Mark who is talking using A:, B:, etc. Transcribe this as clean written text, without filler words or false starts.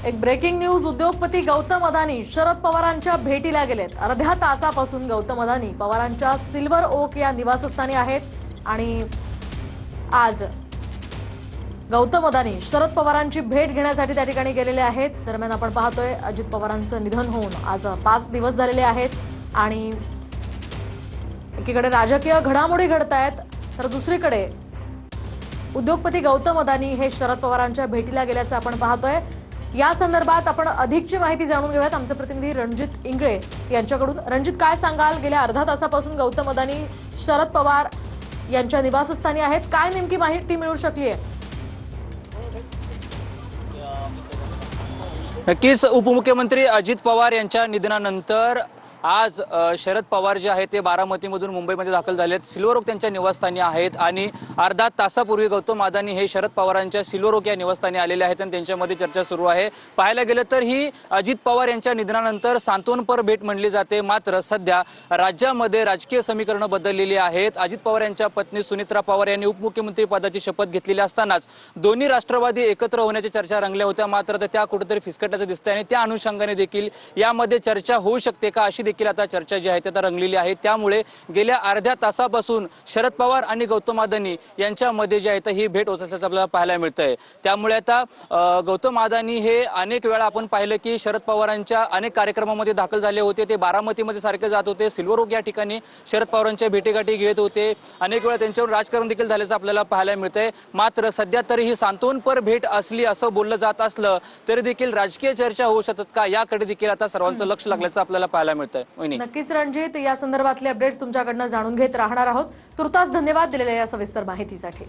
A: एक breaking news. उद्योगपती गौतम अदानी शरद पवारांच्या भेटीला गेलेत। अर्ध्या तासापासून गौतम अदानी पवारांच्या सिल्वर ओक या निवासस्थानी आहेत आणि आज गौतम अदानी शरद पवारांची भेट घेण्यासाठी त्या ठिकाणी गेलेले आहेत। दरम्यान आपण पाहतोय अजित पवारांचं निधन होऊन आज 5 दिवस झालेले आहेत आणि एकीकडे राजकीय घडामोडी घडतायत तर दुसरीकडे उद्योगपती गौतम अदानी हे शरद पवारांच्या भेटीला गेल्याचं आपण पाहतोय। या संदर्भात आपण अधिकची माहिती जाणून घेऊयात आमचे प्रतिनिधी रणजित इंगळे यांच्याकडून। रणजित, काय सांगाल? गेल्या अर्धा तासापासून गौतम अदानी शरद पवार यांच्या निवासस्थानी आहेत, काय नेमकी माहिती मिळू शकली आहे?
B: नक्कीच उपमुख्यमंत्री अजित पवार यांच्या निधनानंतर आज शरद पवार जे आहेत ते बारामतीमधून मुंबईमध्ये दाखल झालेत। सिल्वर ओक त्यांच्या निवासस्थानी आहेत आणि अर्धा तासापूर्वी गौतम अदानी हे शरद पवारांच्या सिल्वर ओक या निवासस्थानी आलेले आहेत आणि त्यांच्यामध्ये चर्चा सुरू आहे। पाहायला गेलं तर ही अजित पवार यांच्या निधनानंतर सांत्वनपर भेट म्हणली जाते। मात्र सध्या राज्यामध्ये राजकीय समीकरणं बदललेली आहेत। अजित पवार यांच्या पत्नी सुनित्रा पवार यांनी उपमुख्यमंत्री पदाची शपथ घेतलेली असतानाच दोन्ही राष्ट्रवादी एकत्र होण्याच्या चर्चा रंगल्या होत्या, मात्र त्या कुठेतरी फिसकटल्याचं दिसतंय आणि त्या अनुषंगाने देखील यामध्ये चर्चा होऊ शकते का अशी देखील आता चर्चा जी आहे ती आता रंगलेली आहे। त्यामुळे गेल्या अर्ध्या तासापासून शरद पवार आणि गौतम अदानी यांच्यामध्ये जे आहे ही भेट होत असल्याचं आपल्याला पाहायला मिळतंय। त्यामुळे आता गौतम अदानी हे अनेक वेळा आपण पाहिलं की शरद पवारांच्या अनेक कार्यक्रमामध्ये दाखल झाले होते। ते बारामतीमध्ये सारखे जात होते, सिल्वर ओक या ठिकाणी शरद पवारांच्या भेटीगाठी घेत होते। अनेक वेळा त्यांच्यावर राजकारण देखील झाल्याचं आपल्याला पाहायला मिळतंय। मात्र सध्या तरी ही सांत्वनपर भेट असली असं बोललं जात असलं तरी देखील राजकीय चर्चा होऊ शकतात का याकडे देखील आता सर्वांचं लक्ष लागल्याचं आपल्याला पाहायला मिळतंय।
A: नक्कीच रणजित, या संदर्भातले अपडेट्स तुमच्याकडनं जाणून घेत राहणार आहोत। तुर्तास धन्यवाद दिलेल्या या सविस्तर माहितीसाठी।